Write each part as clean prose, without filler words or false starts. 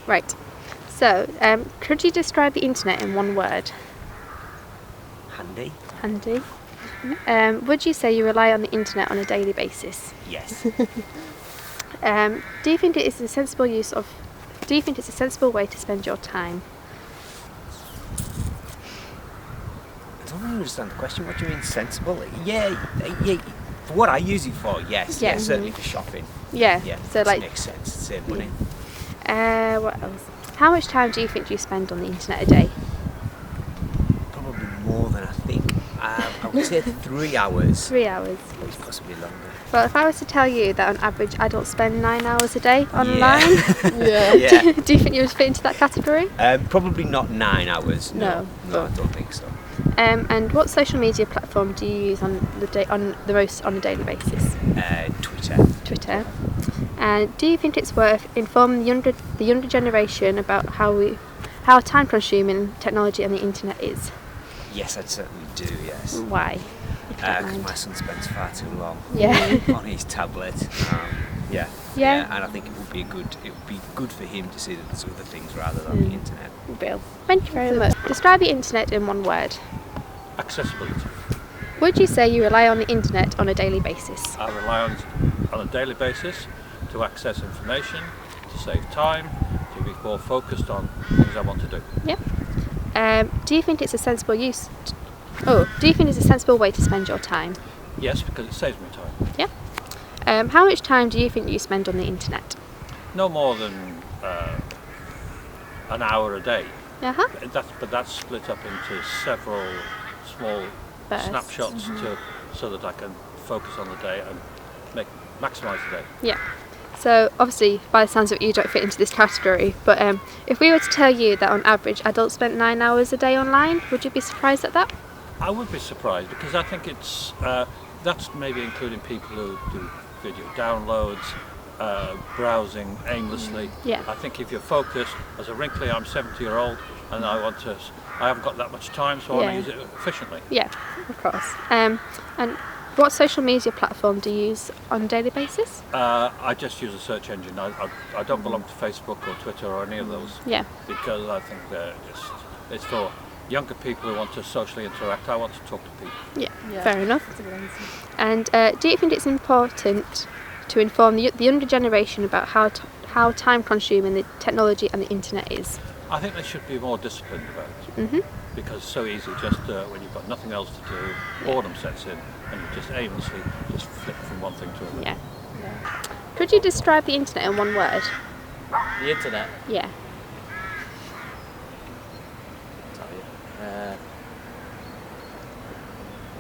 Right. So, could you describe the internet in one word? Handy. Handy. Would you say you rely on the internet on a daily basis? Yes. Do you think it is a sensible use of? Do you think it's a sensible way to spend your time? I don't really understand the question. What do you mean sensible? Yeah. For what I use it for, yes. Yeah. Yeah, certainly for shopping. Yeah. Yeah. So like, makes sense. Save money. what else? How much time do you think you spend on the internet a day? Probably more than I think. I would say 3 hours. 3 hours. But it's possibly longer. Well, if I was to tell you that on average adults spend 9 hours a day online, Yeah. do you think you would fit into that category? Probably not 9 hours. No, No. I don't think so. And what social media platform do you use on the most on a daily basis? Twitter. Twitter. And do you think it's worth informing the younger generation about how time-consuming technology and the internet is? Yes, I certainly do. Yes. Why? Because my son spends far too long Yeah. on his tablet. Yeah. Yeah. And I think it would be good for him to see that there's other things rather than the internet. Bill. Thank you very much. Describe the internet in one word. Accessibility. Would you say you rely on the internet on a daily basis? I rely on a daily basis to access information, to save time, to be more focused on things I want to do. Yep. Do you think it's a sensible use? Do you think it's a sensible way to spend your time? Yes, because it saves me time. Yeah. How much time do you think you spend on the internet? No more than an hour a day. Uh-huh. But that's split up into several small Bursts. snapshots so that I can focus on the day and maximise the day. Yeah. So obviously, by the sounds of it, you don't fit into this category. But if we were to tell you that on average adults spent 9 hours a day online, would you be surprised at that? I would be surprised because I think it's that's maybe including people who do video downloads, browsing aimlessly. Yeah. I think if you're focused, as a wrinkly, I'm 70-year-old and I haven't got that much time, so I want to use it efficiently. Yeah, of course. And what social media platform do you use on a daily basis? I just use a search engine. I don't belong to Facebook or Twitter or any of those. Yeah. Because I think it's for younger people who want to socially interact. I want to talk to people. Yeah. Fair enough. And do you think it's important to inform the younger generation about how time-consuming the technology and the internet is? I think they should be more disciplined about it. Because it's so easy just when you've got nothing else to do, boredom sets in and you just aimlessly just flick from one thing to another. Yeah. Could you describe the internet in one word? The internet? Yeah.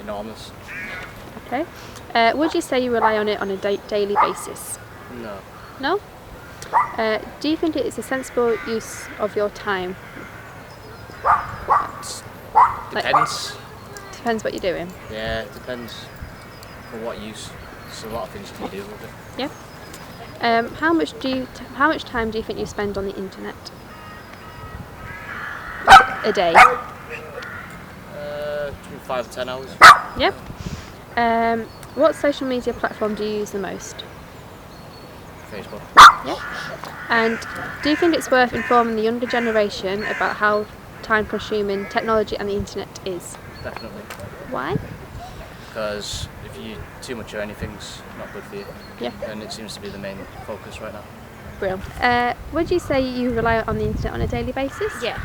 Enormous. Okay. Would you say you rely on it on a daily basis? No. No? Do you think it is a sensible use of your time? Depends. Depends what you're doing. Yeah, it depends for what use. There's a lot of things you can do with it. Yeah. How much time do you think you spend on the internet? A day? Between 5 and 10 hours. Yep. What social media platform do you use the most? Facebook. Yep. And do you think it's worth informing the younger generation about how time-consuming technology and the internet is? Definitely. Why? Because if you too much of anything's not good for you. Yeah. And it seems to be the main focus right now. Brilliant. Would you say you rely on the internet on a daily basis? Yeah.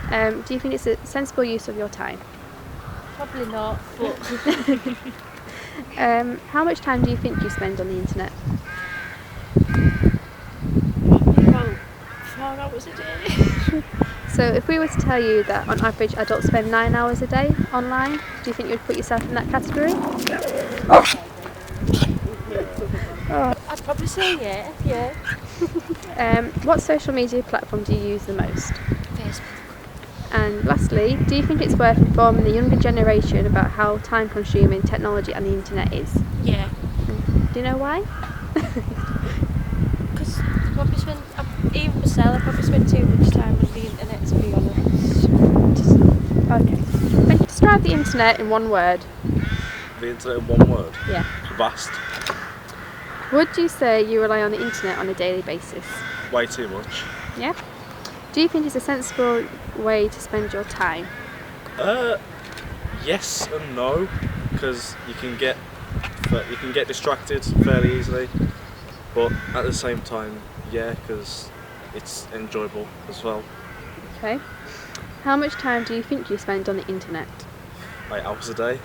Do you think it's a sensible use of your time? Probably not, but How much time do you think you spend on the internet? about 4 hours a day. So if we were to tell you that on average adults spend 9 hours a day online, do you think you would put yourself in that category? I'd probably say yeah. What social media platform do you use the most? Facebook. And lastly, do you think it's worth informing the younger generation about how time-consuming technology and the internet is? Yeah. Do you know why? Because probably even myself, I probably spend too much time on the internet, to be honest. Okay. Describe the internet in one word. The internet in one word? Yeah. Vast. Would you say you rely on the internet on a daily basis? way too much. Yeah. Do you think it's a sensible way to spend your time? Yes and no, because you can get distracted fairly easily, but at the same time, yeah, because it's enjoyable as well. Okay. How much time do you think you spend on the internet? 8 hours a day,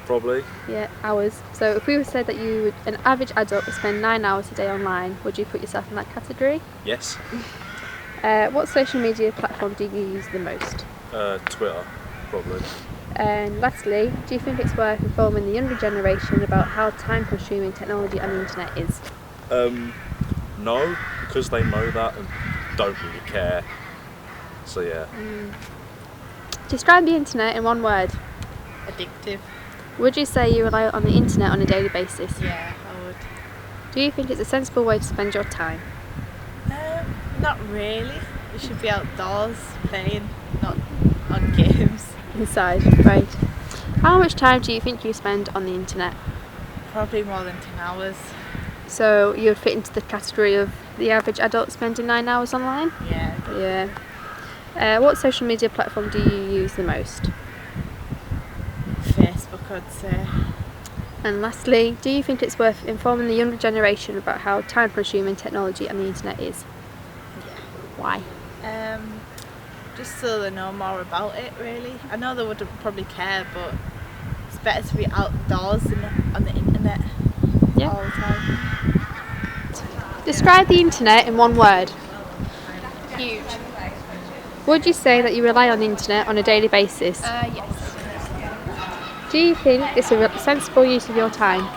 probably. Yeah, hours. So if we said that an average adult would spend 9 hours a day online, would you put yourself in that category? Yes. What social media platform do you use the most? Twitter, probably. And lastly, do you think it's worth informing the younger generation about how time-consuming technology on the internet is? No, because they know that and don't really care. So yeah. Describe the internet in one word. Addictive. Would you say you rely on the internet on a daily basis? Yeah, I would. Do you think it's a sensible way to spend your time? Not really. You should be outdoors playing, not on games. Inside, right. How much time do you think you spend on the internet? Probably more than 10 hours. So you would fit into the category of the average adult spending 9 hours online? Yeah. Yeah. What social media platform do you use the most? Facebook, I'd say. And lastly, do you think it's worth informing the younger generation about how time-consuming technology and the internet is? Yeah. Why? Just so they know more about it, really. I know they wouldn't probably care, but it's better to be outdoors than on the internet all the time. Describe the internet in one word. Huge. Would you say that you rely on the internet on a daily basis? Yes. Do you think it's a sensible use of your time?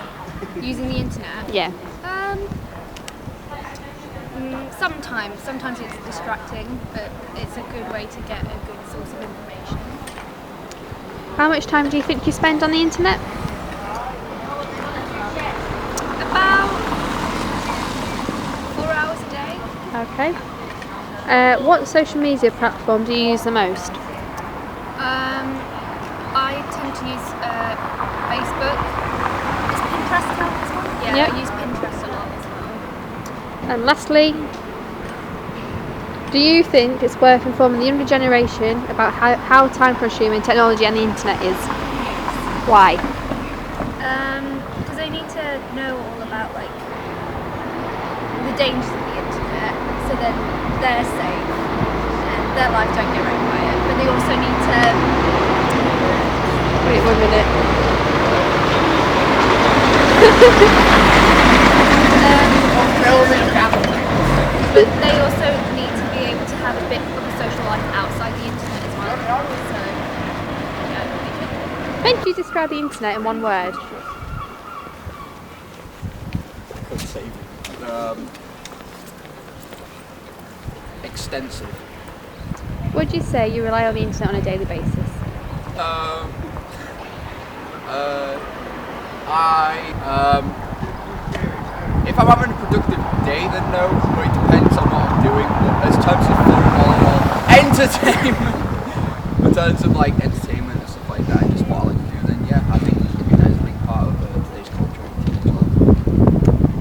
Using the internet? Yeah. Sometimes it's distracting, but it's a good way to get a good source of information. How much time do you think you spend on the internet? About 4 hours a day. Okay. What social media platform do you use the most? I tend to use Facebook. Does Pinterest count as well? Yeah, Yep. I use Pinterest a lot as well. And lastly, do you think it's worth informing the younger generation about how time-consuming technology and the internet is? Why? Because they need to know all about the dangers of the internet, so then they're safe and their life don't get wrecked by it. But they also need to. Wait 1 minute. But they also need to be able to have a bit of a social life outside the internet as well. So, yeah. Thank you. Describe the internet in one word. Extensive. Would you say you rely on the internet on a daily basis? If I'm having a productive day, then no, but it depends on what I'm doing. But as terms of fun and entertainment, in terms of entertainment and stuff like that, and just what I like to do, then yeah, I think that is a big part of today's culture as well.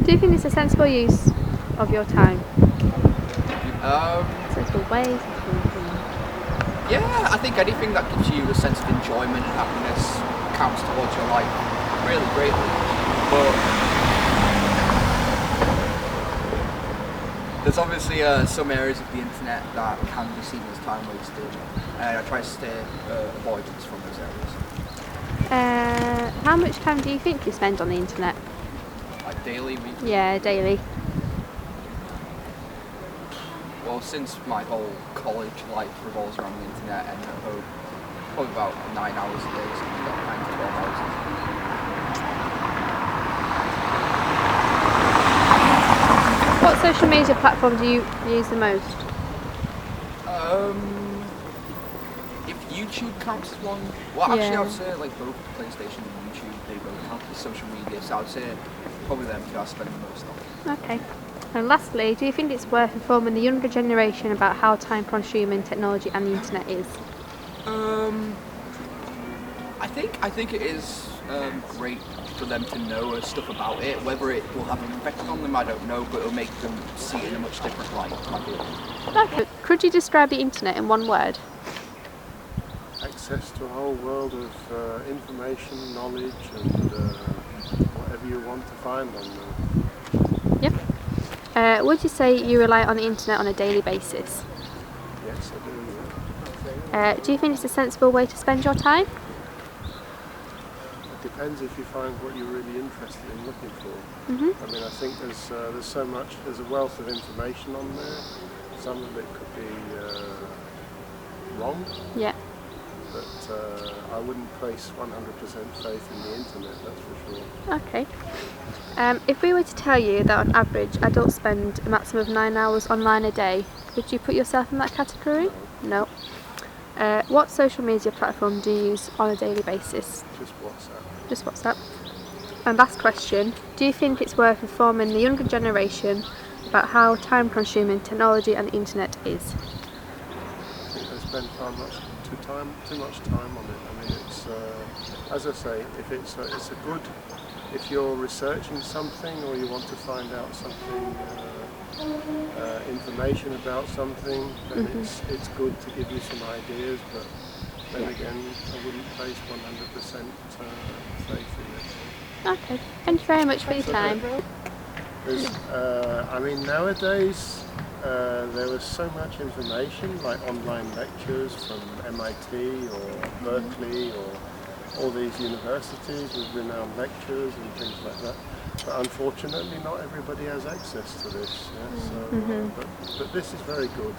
Do you think it's a sensible use of your time? Sensible ways? Yeah, I think anything that gives you a sense of enjoyment and happiness counts towards your life really greatly. But there's obviously some areas of the internet that can be seen as time wasted, and I try to stay avoidance from those areas. How much time do you think you spend on the internet? Like daily, weekly? Yeah, daily. Well, since my whole college life revolves around the internet and at home, probably about 9 hours a day, so about 9 to 12 hours a day. What social media platform do you use the most? If YouTube counts as one, well, actually, Yeah. I would say both PlayStation and YouTube, they both count as social media, so I would say probably them two I spend the most on. Okay. And lastly, do you think it's worth informing the younger generation about how time-consuming technology and the internet is? I think it is great for them to know stuff about it. Whether it will have an effect on them, I don't know, but it'll make them see it in a much different light. Okay. Could you describe the internet in one word? Access to a whole world of information, knowledge, and whatever you want to find on there. Yep. Would you say you rely on the internet on a daily basis? Yes, I do. Do you think it's a sensible way to spend your time? It depends if you find what you're really interested in looking for. Mm-hmm. I mean, I think there's so much, there's a wealth of information on there. Some of it could be wrong. Yeah. But I wouldn't place 100% faith in the internet, that's for sure. Okay. If we were to tell you that on average adults spend a maximum of 9 hours online a day, would you put yourself in that category? No. What social media platform do you use on a daily basis? Just WhatsApp. Just WhatsApp. And last question, do you think it's worth informing the younger generation about how time-consuming technology and the internet is? I think they spend too much time on it. I mean, it's as I say, if you're researching something or you want to find out something, information about something, then it's good to give you some ideas. But then again, I wouldn't place 100% faith in it. Okay, thank you very much for your time. I mean, nowadays there was so much information, like online lectures from MIT or Berkeley or all these universities with renowned lecturers and things like that. But unfortunately, not everybody has access to this. Yeah? So, but this is very good,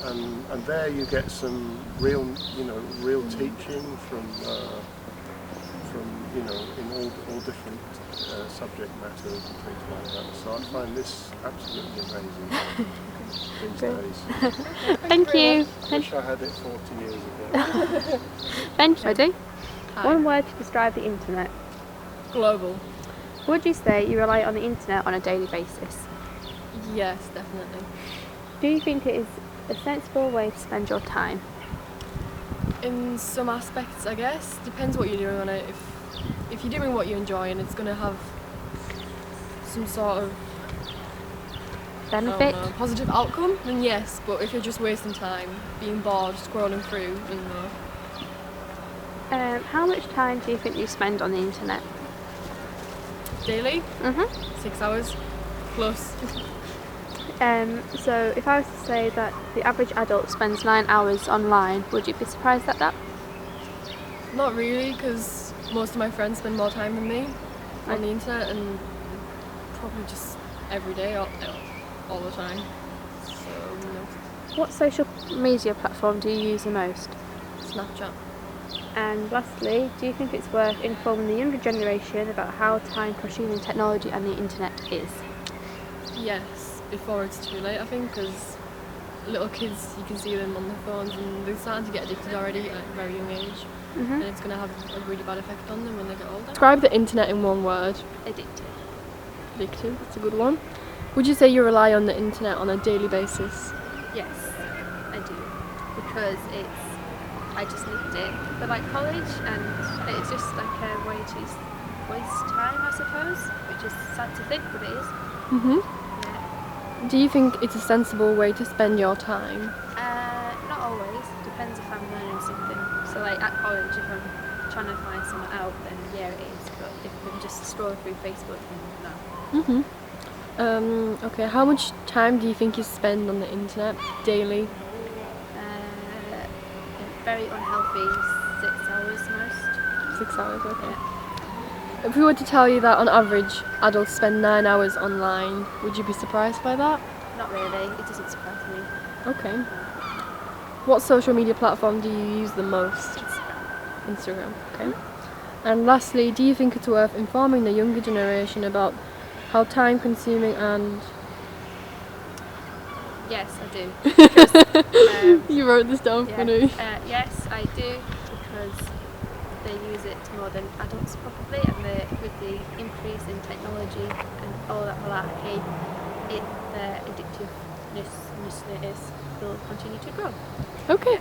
and there you get some real teaching from in all different subject matters and things like that. So I find this absolutely amazing these days. Thank you. I wish I had it 40 years ago. Thank you. Ready? One word to describe the internet. Global. Would you say you rely on the internet on a daily basis? Yes, definitely. Do you think it is a sensible way to spend your time? In some aspects, I guess. Depends what you're doing on it. If you're doing what you enjoy and it's going to have some sort of benefit, positive outcome, then yes. But if you're just wasting time, being bored, scrolling through, then no. How much time do you think you spend on the internet? Daily? 6 hours plus. So if I was to say that the average adult spends 9 hours online, would you be surprised at that? Not really, because most of my friends spend more time than me on the internet, and probably just every day, all the time. So, no. What social media platform do you use the most? Snapchat. And lastly, do you think it's worth informing the younger generation about how time-consuming technology and the internet is? Yes, before it's too late, I think, because little kids, you can see them on their phones and they're starting to get addicted already at a very young age. And it's going to have a really bad effect on them when they get older. Describe the internet in one word. Addictive. Addictive, that's a good one. Would you say you rely on the internet on a daily basis? Yes, I do. Because I just need it for like college, and it's just like a way to waste time, I suppose, which is sad to think, but it is. Yeah. Do you think it's a sensible way to spend your time? Not always. Depends if I'm learning something. So like at college, if I'm trying to find something out, then yeah, it is. But if I'm just scrolling through Facebook, then no. Okay, how much time do you think you spend on the internet daily? Very unhealthy 6 hours most. 6 hours, okay. Yeah. If we were to tell you that on average adults spend 9 hours online, would you be surprised by that? Not really, it doesn't surprise me. Okay. What social media platform do you use the most? Instagram. Okay. And lastly, do you think it's worth informing the younger generation about how time consuming and... Yes, I do. Because, you wrote this down for me. Yes, I do, because they use it more than adults probably, and with the increase in technology and all that malarkey, their addictiveness will continue to grow. Okay,